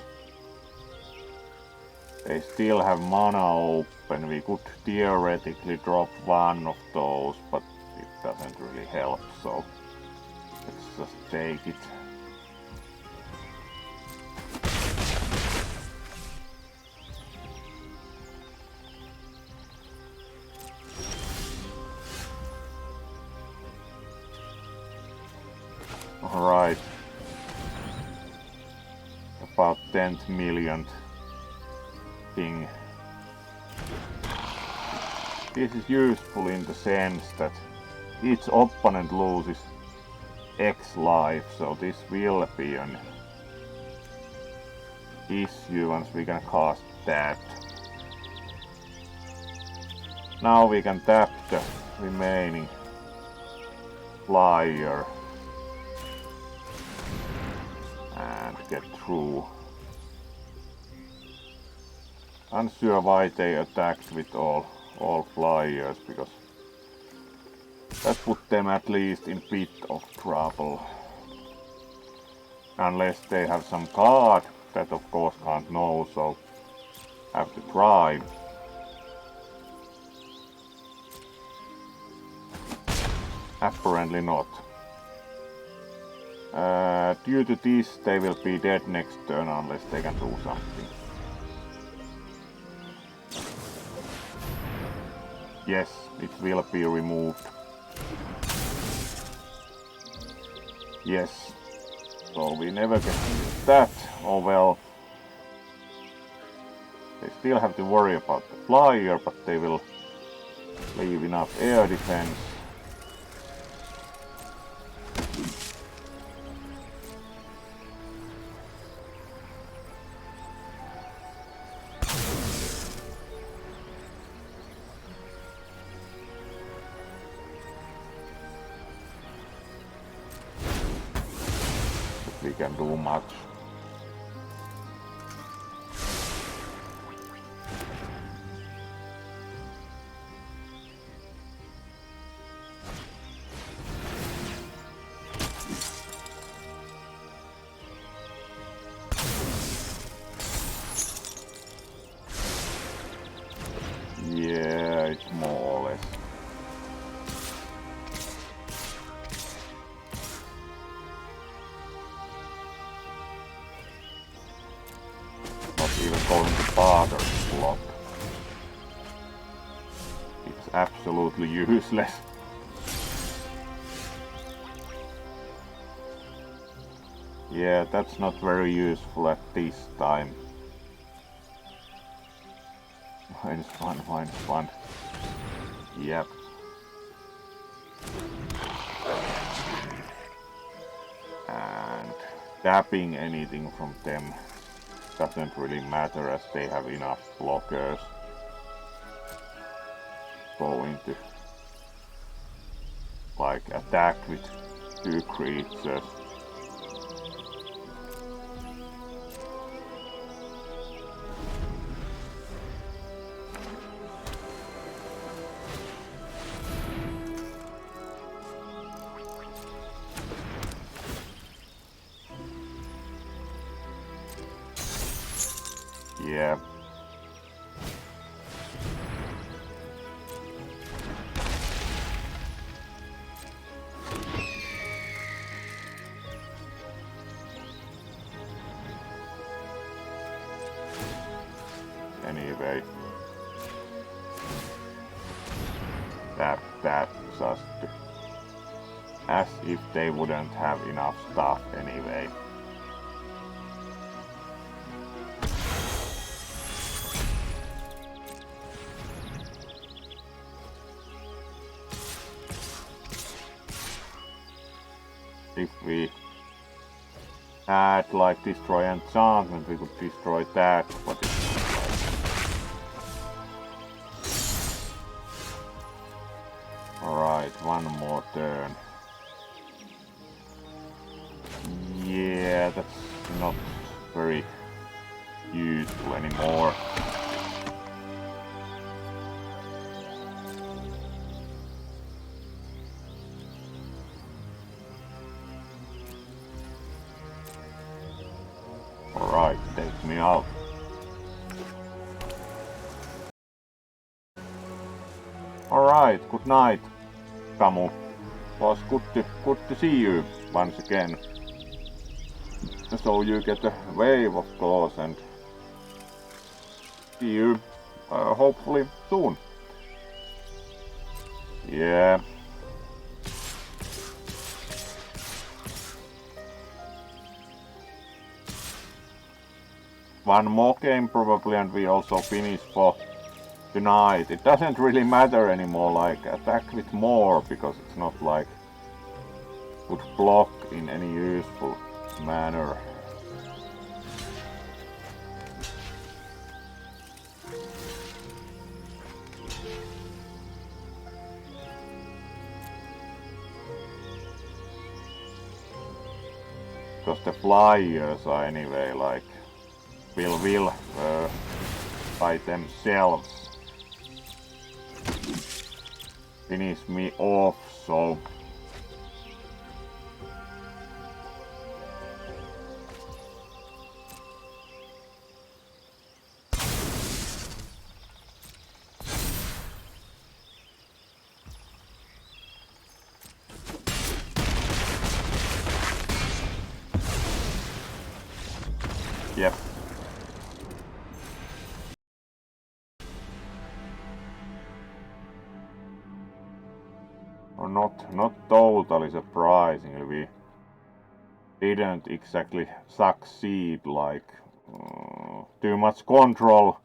They still have mana open. We could theoretically drop one of those, but it doesn't really help, so let's just take it. Alright. About 10th millionth thing. This is useful in the sense that each opponent loses X life, so this will be an issue once we can cast that. Now we can tap the remaining flyer and get through. Unsure why they attacked with all flyers, because that put them at least in bit of trouble. Unless they have some card, that of course can't know, so have to try. Apparently not. Due to this, they will be dead next turn unless they can do something. Yes, it will be removed. Yes. So we never get that. Oh well. They still have to worry about the flyer, but they will leave enough air defense. We can do much. Yeah, it's more or less. Even going to bother to block. It's absolutely useless. Yeah, that's not very useful at this time. -1. Yep. And tapping anything from them doesn't really matter as they have enough blockers. Going to like attack with 2 creatures. Yeah. Anyway. That just as if they wouldn't have enough stuff anyway. If we had like destroy enchantment, we could destroy that, but it's alright, one more turn. Yeah, that's not very useful anymore. Alright, take me out. Alright, good night, Kamu. Was good to see you once again. So you get a wave of course and see you hopefully soon. Yeah. One more game probably and we also finish for tonight. It doesn't really matter anymore, like attack with more, because it's not like would block in any useful manner. Because the flyers are anyway like will by themselves finish me off, so yep. Or not totally surprisingly, we didn't exactly succeed, like too much control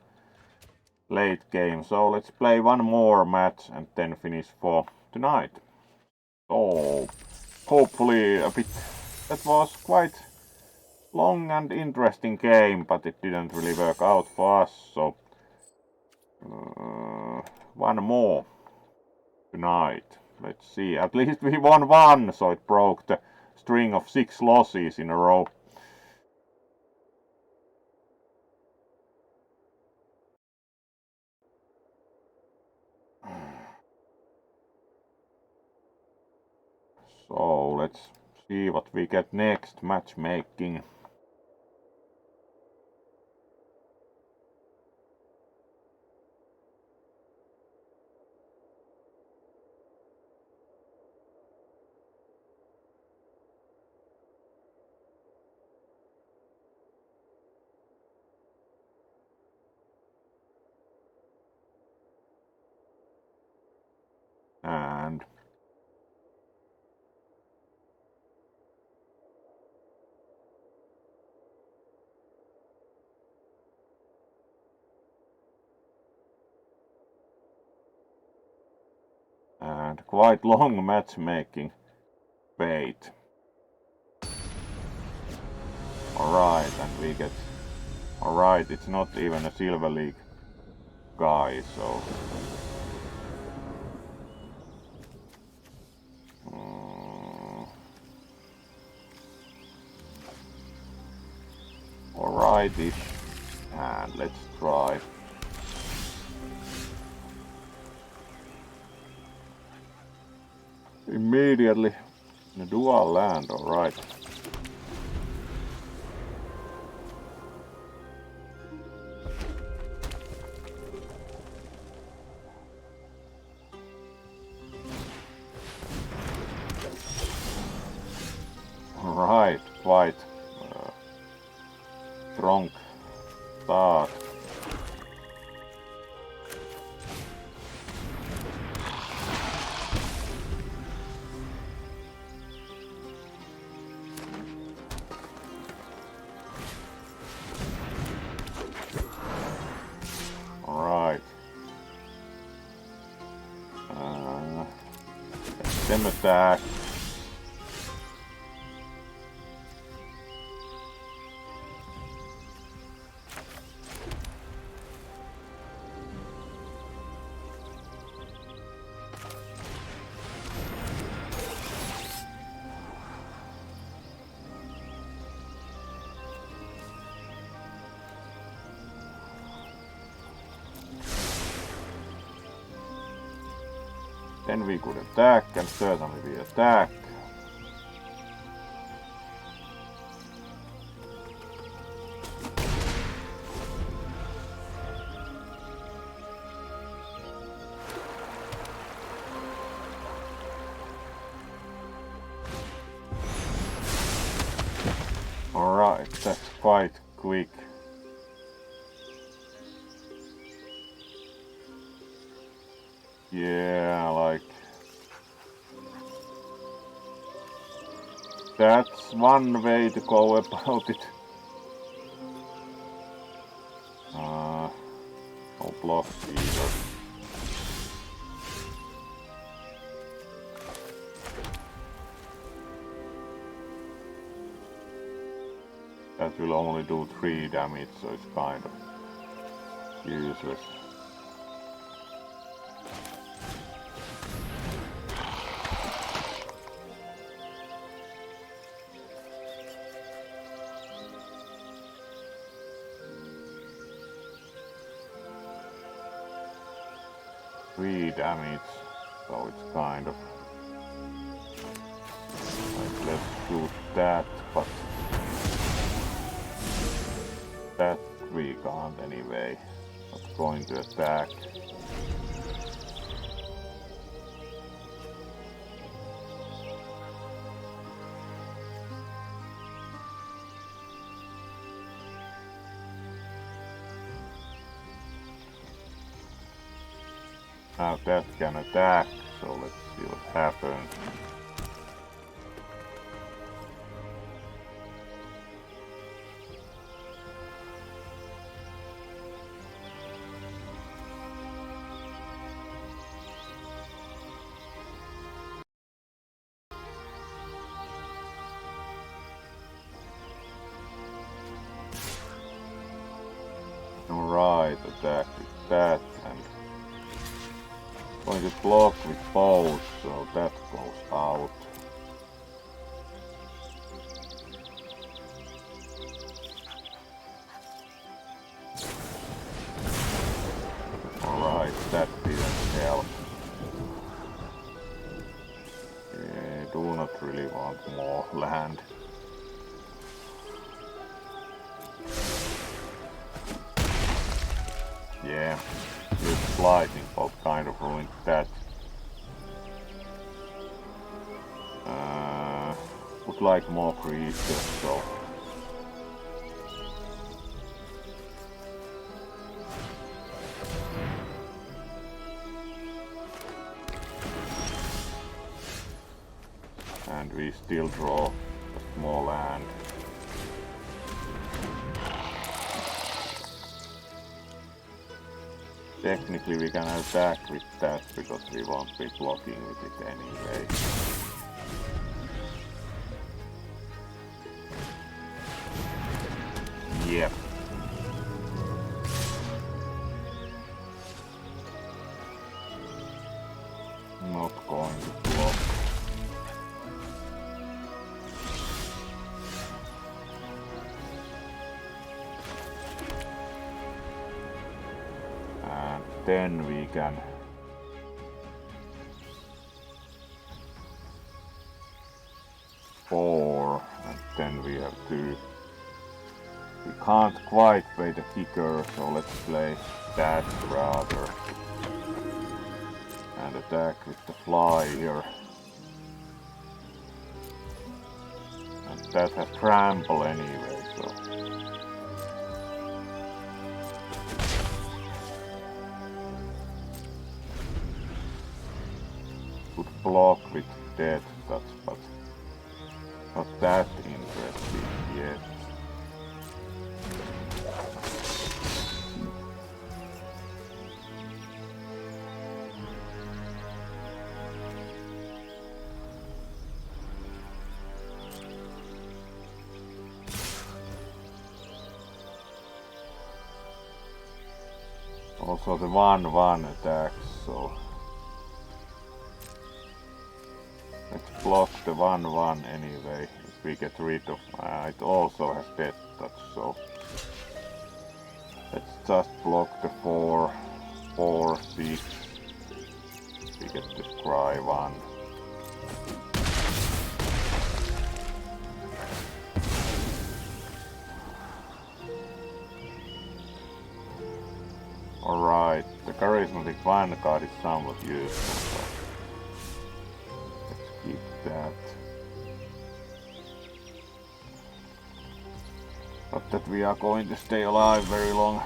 late game. So let's play one more match and then finish for tonight. So hopefully a bit, that was quite long and interesting game, but it didn't really work out for us, so one more tonight. Let's see, at least we won one, so it broke the string of 6 losses in a row. So let's see what we get next. Matchmaking. And quite long matchmaking. Wait. Alright, and we get... Alright, it's not even a Silver League guy, so... Alrighty, and let's try. Immediately, the dual land, alright. Alright, quite strong start. Alright. Let them attack. Then we could attack, and certainly we attack. Alright, that's quite quick. Yeah, like... That's one way to go about it. No block either. That will only do 3 damage, so it's kind of useless. Damage, so it's kind of like, let's shoot that, but that we can't anyway. Not going to attack. Now that can attack, so let's see what happens. Alright, attack with that, and going to block with both, so that goes out. Alright, that didn't help. I do not really want more land. Yeah, this lightning bolt kind of ruined that. Would like more creatures, so... And we still draw a small land. Technically we can attack with that because we won't be blocking with it anyway. Yep. Not going to block. And then we can four, and then we have two. We can't quite play the kicker, so let's play that rather. And attack with the fly here. And that has trample anyway, so. Could block with dead touch, but not that interesting yet. Also the 1-1 attacks, so let's block the 1-1 anyway. If we get rid of it also has death touch, so let's just block the 4, 6. We get the Scry 1. Alright, the charismatic vanguard is somewhat useful, so let's keep that. Not that we are going to stay alive very long.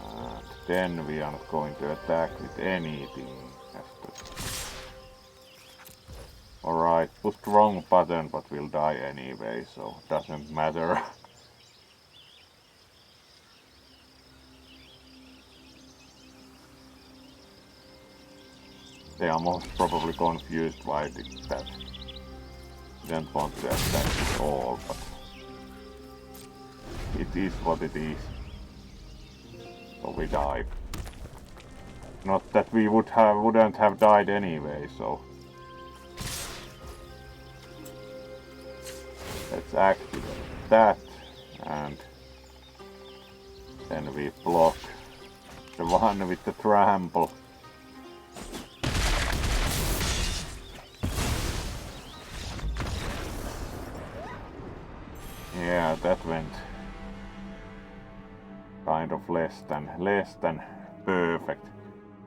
And then we are not going to attack with anything after. Alright, pushed wrong button, but we'll die anyway, so doesn't matter. They are most probably confused why I did that. Didn't want to attack at all, but it is what it is. So we die. Not that we wouldn't have died anyway, so let's activate that, and then we block the one with the trample. Yeah, that went kind of less than perfect.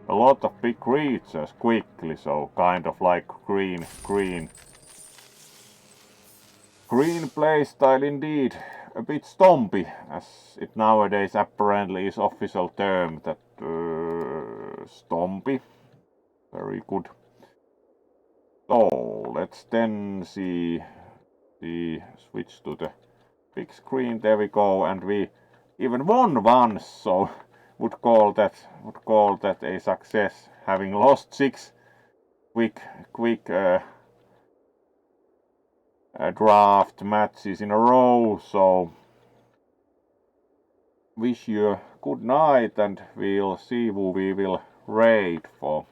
A lot of big creatures quickly, so kind of like green playstyle indeed. A bit stompy, as it nowadays apparently is official term, that stompy. Very good. So let's then see the switch to the big screen. There we go, and we even won once, so would call that a success, having lost 6 quick draft matches in a row. So wish you a good night, and we'll see who we will raid for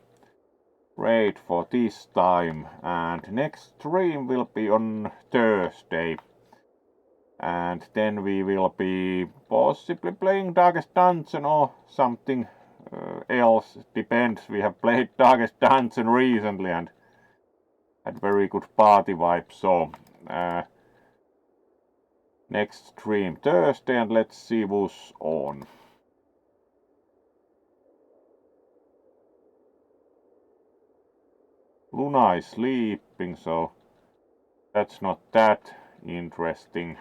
this time. And next stream will be on Thursday, and then we will be possibly playing Darkest Dungeon or something else. Depends. We have played Darkest Dungeon recently and had very good party vibes, so next stream Thursday, and let's see who's on. Luna is sleeping, so that's not that interesting.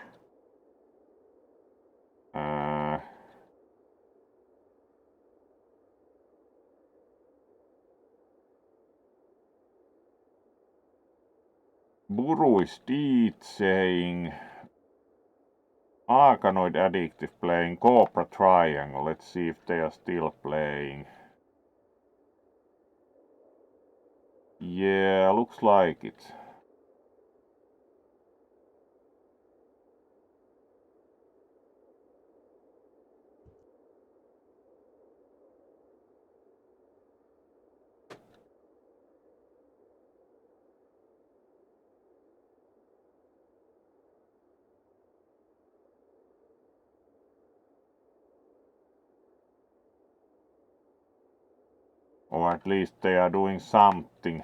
Buru is saying Arkanoid Addictive playing Cobra Triangle. Let's see if they are still playing. Yeah, looks like it. So at least they are doing something.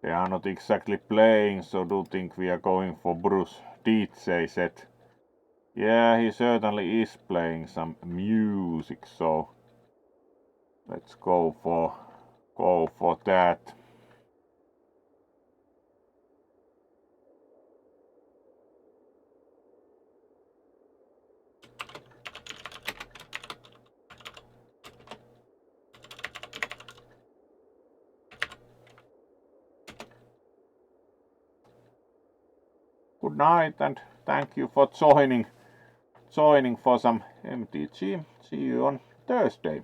They are not exactly playing, so do think we are going for Bruce DJ set. Yeah, he certainly is playing some music, so let's go for that. Good night and thank you for joining for some MTG. See you on Thursday.